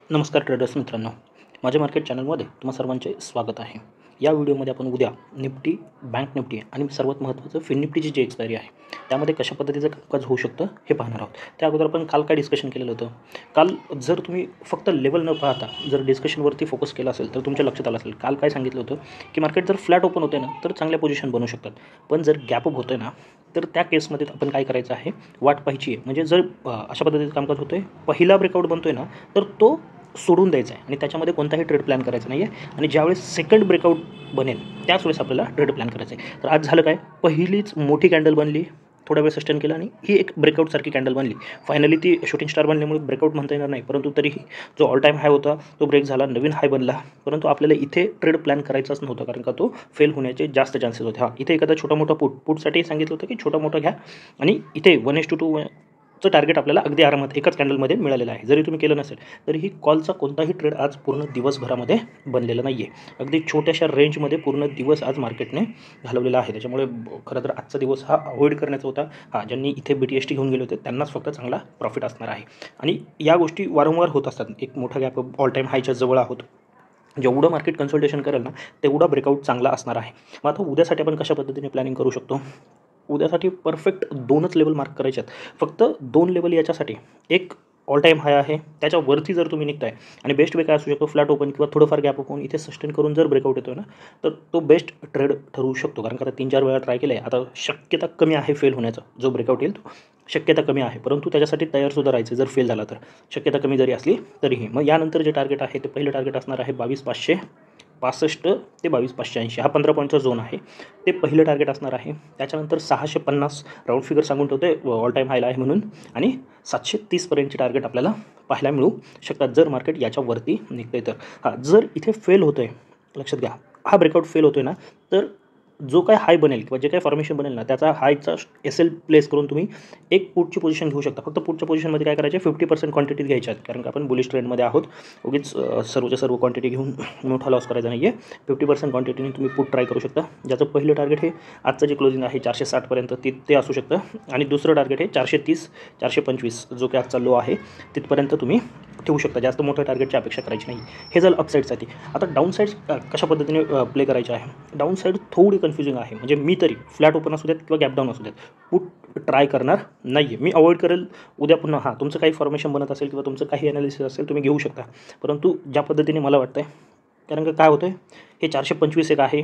नमस्कार ट्रेडर्स मित्रांनो, माझ्या मार्केट चॅनलमध्ये तुम्हा सर्वांचे स्वागत आहे. या व्हिडिओमध्ये आपण उद्या निफ्टी, बँक निफ्टी आणि सर्वात महत्त्वाचं फिन निफ्टीची जी एक्सपायरी आहे त्यामध्ये कशा पद्धतीचं कामकाज होऊ शकतं हे पाहणार आहोत. त्या अगोदर आपण काल काय डिस्कशन केलेलं होतं. काल जर तुम्ही फक्त लेवल न पाहता जर डिस्कशनवरती फोकस केला असेल तर तुमच्या लक्षात आलं असेल. काल काय सांगितलं होतं की मार्केट जर फ्लॅट ओपन होते ना तर चांगल्या पोझिशन बनू शकतात, पण जर गॅप अप होतोय ना तर त्या केसमध्ये आपण काय करायचं आहे, वाट पाहायची आहे. म्हणजे जर अशा पद्धतीचं कामकाज होतोय, पहिला ब्रेकआउट बनतोय ना तर तो सोडून द्यायचा आहे आणि त्याच्यामध्ये कोणताही ट्रेड प्लॅन करायचा नाही आहे. आणि ज्यावेळेस सेकंड ब्रेकआउट बनेल त्याच वेळेस आपल्याला ट्रेड प्लॅन करायचं आहे. तर आज झालं काय, पहिलीच मोठी कॅन्डल बनली, थोडा वेळ सस्टेन केला आणि ही एक ब्रेकआउटसारखी कॅन्डल बनली. फायनली ती शूटिंग स्टार बनल्यामुळे ब्रेकआउट म्हणता येणार नाही, परंतु तरीही जो ऑल टाईम हाय होता तो ब्रेक झाला, नवीन हाय बनला. परंतु आपल्याला इथे ट्रेड प्लॅन करायचाच नव्हता, कारण का तो फेल होण्याचे जास्त चान्सेस होते. इथे एखादा छोटा मोठा पुटसाठी सांगितलं होतं की छोटा मोठा घ्या आणि इथे 1:2 चं टार्गेट आपल्याला अगदी आरामात एकाच कॅन्डलमध्ये मिळालेलं आहे. जरी तुम्ही केलं नसेल तरीही कॉलचा कोणताही ट्रेड आज पूर्ण दिवसभरामध्ये बनलेला नाही आहे. अगदी छोट्याशा रेंजमध्ये पूर्ण दिवस आज मार्केटने घालवलेला आहे. त्याच्यामुळे खरं तर आजचा दिवस हा अवॉइड करण्याचा होता. ज्यांनी इथे BTST घेऊन गेले होते त्यांनाच फक्त चांगला प्रॉफिट असणार आहे. आणि या गोष्टी वारंवार होत असतात. एक मोठा गॅप ऑल टाईम हायच्या जवळ आहोत. जेवढं मार्केट कन्सल्टेशन करेल ना तेवढा ब्रेकआउट चांगला असणार आहे. मग आता उद्यासाठी आपण कशा पद्धतीने प्लॅनिंग करू शकतो. उद्यासाठी परफेक्ट 2च लेवल मार्क करायचे आहेत. फक्त 2 लेवल याच्यासाठी, एक ऑल टाईम हाय आहे त्याच्यावरती जर तुम्ही निघताय आणि बेस्ट वे काय असू शकतो, फ्लॅट ओपन किंवा थोडंफार गॅप ओपन इथे सस्टेन करून जर ब्रेकआउट येतो ना तर तो बेस्ट ट्रेड ठरवू शकतो. कारण का आता 3-4 वेळा ट्राय केलं आहे. आता शक्यता कमी आहे फेल होण्याचा, जो ब्रेकआउट येईल तो शक्यता कमी आहे, परंतु त्याच्यासाठी तयारसुद्धा राहायचं. जर फेल झाला तर शक्यता कमी जरी असली तरीही. मग यानंतर जे टार्गेट आहे ते पहिलं टार्गेट असणार आहे 22,565 ते 22,580. हा 15 पॉईंटचा झोन आहे. ते पहिलं टार्गेट असणार आहे. त्याच्यानंतर 650 राऊंड फिगर सांगून ठेवते ऑल टाईम हायला आहे म्हणून, आणि 730पर्यंतचे टार्गेट आपल्याला पाहायला मिळू शकतात जर मार्केट याच्यावरती निघते तर. जर इथे फेल होतं आहे, लक्षात घ्या, हा ब्रेकआउट फेल होतो आहे ना तर जो काय हाय बनेल किंवा जे काही फॉर्मेशन बनेल ना त्याचा हायचा SL प्लेस करून तुम्ही एक पुटची पोझिशन घेऊ शकता. फक्त पुटच्या पोझिशनमध्ये काय करायचे, 50% क्वांटिटीत घ्यायच्या आहेत, कारण का आपण बुलिश ट्रेंडमध्ये आहोत. उगीच सर्वच्या सर्व क्वांटिटी घेऊन मोठा लॉस करायचा नाही आहे. 50% क्वांटिटीने तुम्ही पुट ट्राय करू शकता. ज्याचं पहिलं टार्गेट हे आजचं जे क्लोजिंग आहे 460पर्यंत ते असू शकतं, आणि दुसरं टार्गेट हे 430 425 जो की आजचा लो आहे तिथपर्यंत तुम्ही ठेवू शकता. जास्त मोठ्या टार्गेटची अपेक्षा करायची नाही. हे झालं अपसाईडसाठी. आता डाऊन साईड कशा पद्धतीने प्ले करायचे आहे. डाऊन साईड थोडी कन्फ्युजिंग आहे. म्हणजे मी तरी फ्लॅट ओपन असू द्यात किंवा गॅप डाऊन असू द्यात पुट ट्राय करणार नाही आहे. मी अवॉइड करेल उद्या पुन्हा. तुमचं काही फॉर्मेशन बनत असेल किंवा तुमचं काही ॲनालिसिस असेल तुम्ही घेऊ शकता, परंतु ज्या पद्धतीने मला वाटतं आहे, कारण का काय होतं आहे, हे 425 एक आहे,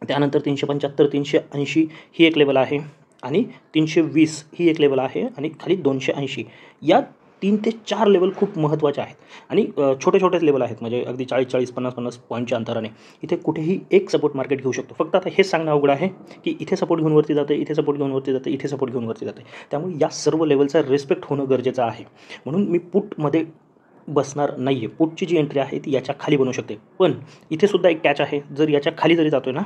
त्यानंतर 375 380 ही एक लेवल आहे, आणि 320 ही एक लेवल आहे, आणि खाली 280. या 3 ते 4 लेवल खूप महत्त्वाचे आहेत. आणि छोटे छोटेच लेवल आहेत. म्हणजे अगदी 40-40 50-50 पॉईंटच्या अंतराने इथे कुठेही एक सपोर्ट मार्केट घेऊ शकतो. फक्त आता हेच सांगणं अवघड आहे की इथे सपोर्ट घेऊन वरती जाते, इथे सपोर्ट घेऊन वरती जाते, इथे सपोर्ट घेऊन वरती जाते. त्यामुळे या सर्व लेवलचा रिस्पेक्ट होणं गरजेचं आहे. म्हणून मी पुटमध्ये बसणार नाही आहे. पुटची जी एंट्री आहे ती याच्या खाली बनू शकते, पण इथे सुद्धा एक कॅच आहे. जर याच्या खाली जरी जातो आहे ना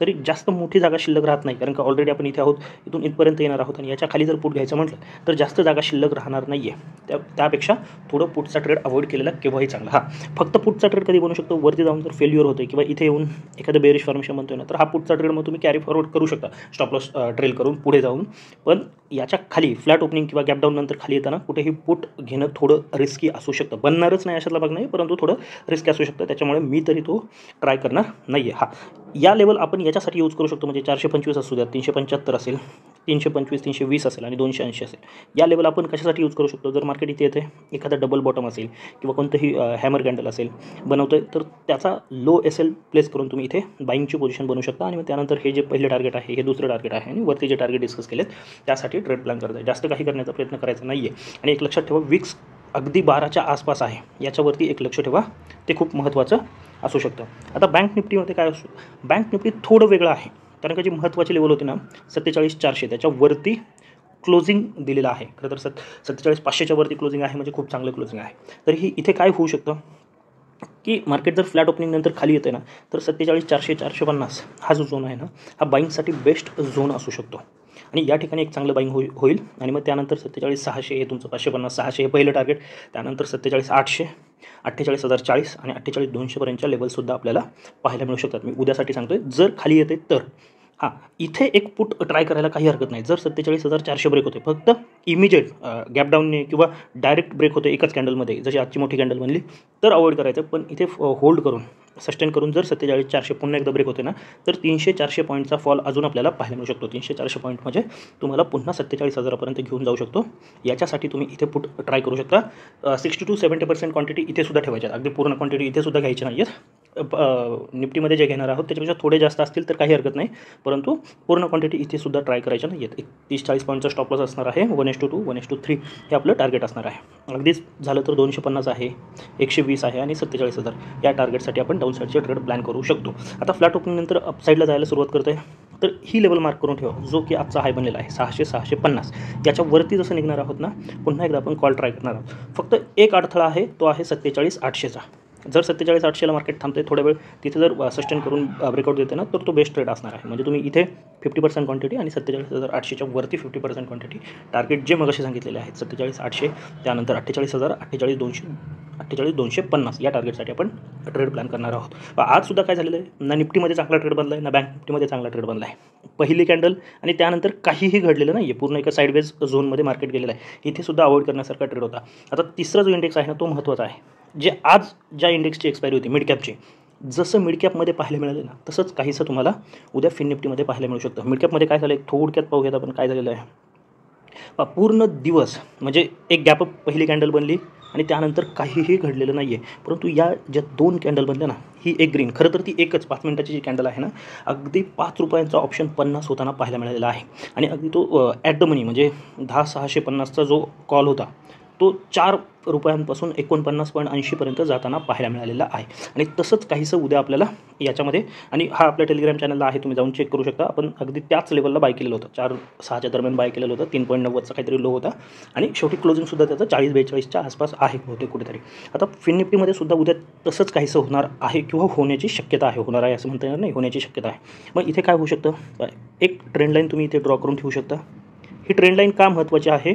तरी जास्त मोठी जागा शिल्लक राहत नाही, कारण का ऑलरेडी आपण इथे आहोत, इथून इथपर्यंत येणार आहोत, आणि याच्या खाली जर पुट घ्यायचं म्हटलं तर जास्त जागा शिल्लक राहणार नाही आहे. त्यापेक्षा थोडं पुटचा ट्रेड अवॉइड केलेला केव्हाही चांगला. फक्त पुटचा ट्रेड कधी बनू शकतो, वरती जाऊन जर फेल्युअर होतं किंवा इथे येऊन एखादं बेरिश फॉर्मेशन बनतोय ना तर हा पुटचा ट्रेड मग तुम्ही कॅरी फॉरवर्ड करू शकता स्टॉप लॉस ट्रेल करून पुढे जाऊन. पण याच्या खाली फ्लॅट ओपनिंग किंवा गॅप डाऊन नंतर खाली येताना कुठेही पुट घेणं थोडं रिस्की असू शकतं. बनणारच नाही अशातला भाग नाही, परंतु थोडं रिस्की असू शकतं. त्याच्यामुळे मी तरी तो ट्राय करणार नाही आहे. या लेवल आपण याच्यासाठी यूज करू शकतो, म्हणजे 425 असू द्या, 375 असेल, 325 320 असेल आणि 280 असेल. या लेवल आपण कशासाठी यूज करू शकतो, जर मार्केट इथे येते, एखादा डबल बॉटम असेल किंवा कोणतंही हॅमर कॅन्डल असेल बनवतोय तर त्याचा लो SL प्लेस करून तुम्ही इथे बाईंगची पोझिशन बनवू शकता. आणि मग त्यानंतर हे जे पहिले टार्गेट आहे हे दुसरं टार्गेट आहे, आणि वरती जे टार्गेट डिस्कस केलेत त्यासाठी ट्रेड प्लॅन करताय. जास्त काही करण्याचा प्रयत्न करायचा नाही आहे. आणि एक लक्षात ठेवा, विक्स अगदी 12च्या आसपास आहे, याच्यावरती एक लक्ष ठेवा, ते खूप महत्त्वाचं असू शकतं. आता बँक निफ्टीमध्ये काय असू, बँक निफ्टी थोडं वेगळं आहे, कारण का जी महत्त्वाची लेवल होती ना 47,400 त्याच्यावरती क्लोजिंग दिलेलं आहे. खरं तर 47,500च्या वरती क्लोजिंग आहे, म्हणजे खूप चांगलं क्लोजिंग आहे. तर ही इथे काय होऊ शकतं की मार्केट जर फ्लॅट ओपनिंग नंतर खाली येते ना तर 47,400 450 हा जो झोन आहे ना हा बाईंगसाठी बेस्ट झोन असू शकतो, आणि या ठिकाणी एक चांगलं बाईंग होईल. आणि मग त्यानंतर 47,600 हे तुमचं 550 600 हे पहिलं टार्गेट, त्यानंतर 47,800 48,040 आणि 48,200पर्यंतच्या लेवलसुद्धा आपल्याला पाहायला मिळू शकतात. मी उद्यासाठी सांगतोय जर खाली येते तर. हां, इथे एक पुट ट्राय करायला काही हरकत नाही. जर 47,400 ब्रेक होते, फक्त इमिजिएट गॅप डाऊनने किंवा डायरेक्ट ब्रेक होते एकाच कॅन्डलमध्ये, जशी आजची मोठी कॅन्डल बनली, तर अवॉइड करायचं. पण इथे होल्ड करून, सस्टेन करून जर 47,400 पुन्हा एकदा ब्रेक होते ना, तर 300-400 पॉईंटचा फॉल अजून आपल्याला पाहायला मिळू शकतो. 300-400 पॉईंट म्हणजे तुम्हाला पुन्हा 47,000 पर्यंत घेऊन जाऊ शकतो. याच्यासाठी तुम्ही इथे पुट ट्राय करू शकता. 60 to 70% क्वांटिटी इथे सुद्धा ठेवायची आहे. अगदी पूर्ण क्वांटिटी इथे सुद्धा घ्यायची नाही आहेत. निफ्टीमध्ये जे घेणार आहोत त्याच्यापेक्षा थोडे जास्त असतील तर काही हरकत नाही, परंतु पूर्ण क्वांटिटी इथे सुद्धा ट्राय करायच्या नाही आहेत. एक 30-40 पॉईंटचा स्टॉप लॉस असणार आहे. 1:2, 1:3 हे आपलं टार्गेट असणार आहे. अगदीच झालं तर 250 आहे, 120 आहे आणि 47,000 या टार्गेटसाठी आपण डाऊन साईडचे ट्रेड प्लॅन करू शकतो. आता फ्लॅट ओपनिंगनंतर अपसाईडला जायला सुरुवात करतोय, तर ही लेवल मार्क करून ठेवा, जो की आजचा हाय बनलेला आहे 600-650. याच्यावरती जसं निघणार आहोत ना, पुन्हा एकदा आपण कॉल ट्राय करणार आहोत. फक्त एक अडथळा आहे, तो आहे 47,800चा. जर 47,800ला मार्केट थांबते थोड्या वेळ, तिथे जर सस्टेन करून ब्रेकआउट देते ना, तर तो बेस्ट ट्रेड असणार आहे. म्हणजे तुम्ही इथे 50% क्वांटिटी आणि 47,800च्या वरती 50% क्वांटिटी टार्गेट जे मगाशी सांगितलेले आहेत 47,800, त्यानंतर 48,000, 48,200, 48,250 या टार्गेटसाठी आपण ट्रेड प्लॅन करणार आहोत. आजसुद्धा काय झालेलं आहे ना, निफ्टीमध्ये चांगला ट्रेड बनला आहे ना, बँक निफ्टीमध्ये चांगला ट्रेड बनला आहे. पहिली कॅन्डल आणि त्यानंतर काहीही घडलेलं नाही आहे, पूर्ण एका साईडवेज झोनमध्ये मार्केट गेलेलं आहे. इथे सुद्धा अवॉइड करण्यासारखा ट्रेड होता. आता तिसरा जो इंडेक्स आहे ना, तो महत्त्वाचा आहे. जे आज ज्या इंडेक्सची एक्सपायरी होती मिड कॅपची, जसं मिड कॅपमध्ये पाहायला मिळालं ना, तसंच काहीसं तुम्हाला उद्या फिन निफ्टीमध्ये पाहायला मिळू शकतं. मिड कॅपमध्ये काय झालं आहे थोडक्यात पाहूयात आपण काय झालेलं आहे. पूर्ण दिवस म्हणजे एक गॅपअप पहिली कॅन्डल बनली आणि त्यानंतर काहीही घडलेलं नाही आहे. परंतु या ज्या 2 कॅन्डल बनल्या ना, ही एक ग्रीन, खरं तर ती एकच 5 मिनिटाची जी कॅन्डल आहे ना, अगदी ₹5चा ऑप्शन 50 होताना पाहायला मिळालेला आहे. आणि अगदी तो ॲट द मनी म्हणजे 10,650चा जो कॉल होता, तो ₹4 49.80 पर्यंत जाताना पाहायला मिळालेला आहे. आणि तसंच काहीसं उद्या आपल्याला याच्यामध्ये, आणि हा आपल्या टेलिग्राम चॅनलला आहे, तुम्ही जाऊन चेक करू शकता. आपण अगदी त्याच लेवलला बाय केलेलं होतं, 4-6च्या दरम्यान बाय केलेलं होतं. 3.90चा काहीतरी लो होता आणि शेवटी क्लोजिंगसुद्धा त्याचं 40-42च्या आसपास आहे होते कुठेतरी. आता फिन निफ्टीमध्ये सुद्धा उद्या तसंच काहीसं होणार आहे किंवा होण्याची शक्यता आहे. होणार आहे असं म्हणता येणार नाही, होण्याची शक्यता आहे. मग इथे काय होऊ शकतं, एक ट्रेंड लाईन तुम्ही इथे ड्रॉ करून ठेवू शकता. ही ट्रेंड लाईन का महत्त्वाची आहे,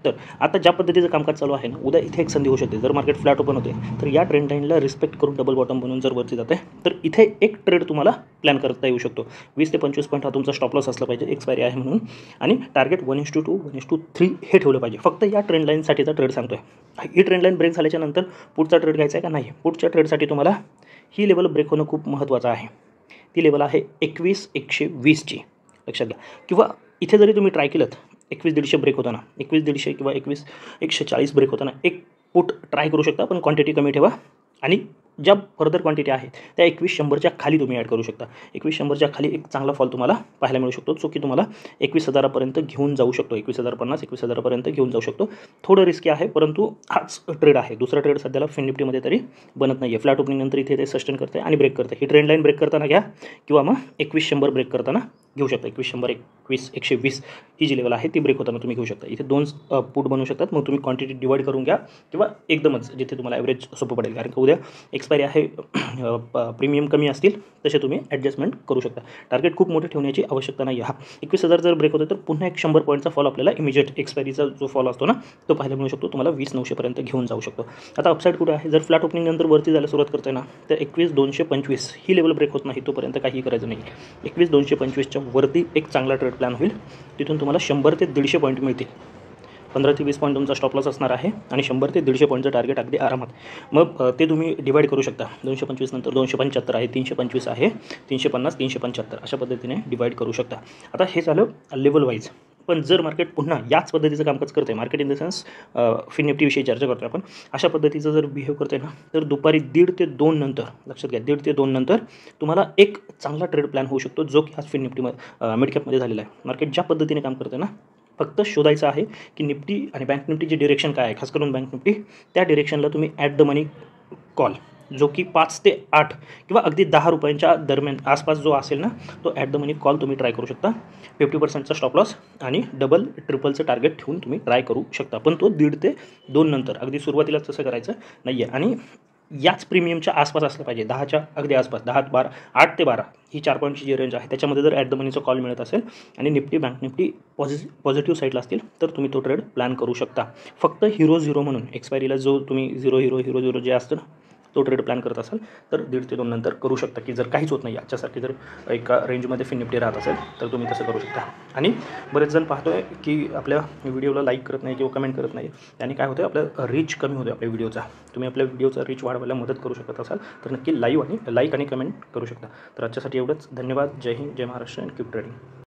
तर आता ज्या पद्धतीचं कामकाज चालू आहे ना, उद्या इथे एक संधी होऊ शकते. जर मार्केट फ्लॅट ओपन होते तर या ट्रेंड लाईनला रिस्पेक्ट करून डबल बॉटम बनवून जर वरती जाते, तर इथे एक ट्रेड तुम्हाला प्लॅन करता येऊ शकतो. 20 ते 25 पॉईंट हा तुमचा स्टॉप लॉस असला पाहिजे, एक्सपायरी आहे म्हणून, आणि टार्गेट 1:2, 1:3 हे ठेवलं पाहिजे. फक्त या ट्रेंड लाईनसाठीचा ट्रेड सांगतोय. ही ट्रेंड लाईन ब्रेक झाल्याच्या नंतर पुढचा ट्रेड घ्यायचा आहे का नाही, पुढच्या ट्रेडसाठी तुम्हाला ही लेवल ब्रेक होणं खूप महत्त्वाचं आहे. ती लेवल आहे 21,120ची, लक्षात घ्या. किंवा इथे जरी तुम्ही ट्राय केलं 21,150 ब्रेक होताना, 21,150 किंवा 21,140 ब्रेक होताना एक पुट ट्राय करू शकता, पण क्वांटिटी कमी ठेवा. आणि ज्या फर्दर क्वांटिटी आहेत त्या 21,100च्या खाली तुम्ही ॲड करू शकता. 21,100च्या खाली एक चांगला फॉल तुम्हाला पाहायला मिळू शकतो, जो की तुम्हाला 21,000 पर्यंत घेऊन जाऊ शकतो. 21,050, 21,000 पर्यंत घेऊन जाऊ शकतो. थोडं रिस्की आहे, परंतु हाच ट्रेड आहे. दुसरा ट्रेड सध्याला फिन निफ्टीमध्ये तरी बनत नाही आहे. फ्लॅट ओपनिंग नंतर इथे ते सस्टेन करते आणि ब्रेक करते. ही ट्रेंड लाईन ब्रेक करताना घ्या, किंवा मग 21,100 ब्रेक करताना घेऊ शकता. 21,100, 21,120 ही जी लेवल आहे ती ब्रेक होताना तुम्ही घेऊ शकता. इथे 2 पुट बनवू शकतात. मग तुम्ही क्वांटिटी डिवाईड करून घ्या, किंवा एकदमच जिथे तुम्हाला ॲव्हरेज सोपं पडेल. कारण की उद्या एक्सपायरी आहे, प्रीमियम कमी असतील तसे तुम्ही ॲडजस्टमेंट करू शकता. टार्गेट खूप मोठे ठेवण्याची आवश्यकता नाही आहे. 21,000 जर ब्रेक होते तर पुन्हा एक 100 पॉईंटचा फॉल आपल्याला इमिजिएट एक्सपायरीचा जो फॉल असतो ना, तो पाहायला मिळू शकतो. तुम्हाला 20,900 पर्यंत घेऊन जाऊ शकतो. आता अपसाईड कुठे आहे, जर फ्लॅट ओपनिंग नंतर वरती जायला सुरुवात करते ना, तर 21,225 ही लेवल ब्रेक होत नाही तोपर्यंत काही करायचं नाही. 21,225च्या वरती एक चांगला ट्रेड प्लॅन होईल. तिथून तुम्हाला 100 ते 150 पॉईंट मिळतील. 15 ते 20 पॉईंट तुमचा स्टॉप लॉस असणार आहे आणि 100 ते 150 पॉईंटचं टार्गेट अगदी आरामात. मग ते तुम्ही डिवाईड करू शकता. 225 नंतर 275 आहे, 325 आहे, 350, 375 अशा पद्धतीने डिवाईड करू शकता. आता हे झालं लेवल वाईज. पण जर मार्केट पुन्हा याच पद्धतीचं कामकाज करते, मार्केट इन द सेन्स फिन निफ्टीविषयी चर्चा करतो आपण, अशा पद्धतीचं जर बिहेव करते ना, तर दुपारी 1:30 ते 2 नंतर, लक्षात घ्या, 1:30 ते 2 नंतर तुम्हाला एक चांगला ट्रेड प्लॅन होऊ शकतो, जो की आज फिन निफ्टीमध्ये मिड कॅपमध्ये झालेला आहे. मार्केट ज्या पद्धतीने काम करते ना, फक्त शोधायचं आहे की निफ्टी आणि बँक निफ्टीची डिरेक्शन काय आहे. खास करून बँक निफ्टी, त्या डिरेक्शनला तुम्ही ॲट द मनी कॉल, जो की 5 ते 8 किंवा अगदी ₹10 दरम्यान आसपास जो असेल ना, तो ॲट द मनी कॉल तुम्ही ट्राय करू शकता. 50%चा स्टॉप लॉस आणि डबल ट्रिपलचं टार्गेट ठेवून तुम्ही ट्राय करू शकता. पण तो 1:30 ते 2 नंतर, अगदी सुरुवातीलाच तसं करायचं नाही आहे. आणि याच प्रीमियमच्या आसपास असलं पाहिजे, 10च्या अगदी आसपास, 10-12, 8 ते 12 ही 4 पॉईंटची जी रेंज आहे त्याच्यामध्ये जर ॲट द मनीचा कॉल मिळत असेल आणि निफ्टी बँक निफ्टी पॉझिटिव्ह साईडला असतील, तर तुम्ही तो ट्रेड प्लॅन करू शकता. फक्त हिरो म्हणून एक्सपायरीला जो तुम्ही 0 जे असतं ना, तो ट्रेड प्लॅन करत असाल तर 1.5 ते 2 नंतर करू शकता, की जर काहीच होत नाही आजच्यासारखी जर एका रेंजमध्ये फिन निफ्टी राहत असेल तर तुम्ही तसं करू शकता. आणि बरेच जण पाहतो आहे की आपल्या व्हिडिओला लाईक करत नाही किंवा कमेंट करत नाही. त्याने काय होतं, आपलं रीच कमी होतो आपल्या व्हिडिओचा. तुम्ही आपल्या व्हिडिओचा रीच वाढवायला मदत करू शकत असाल तर नक्की लाईक आणि कमेंट करू शकता. तर आजच्यासाठी एवढंच. धन्यवाद. जय हिंद, जय महाराष्ट्र आणि कीप ट्रेडिंग.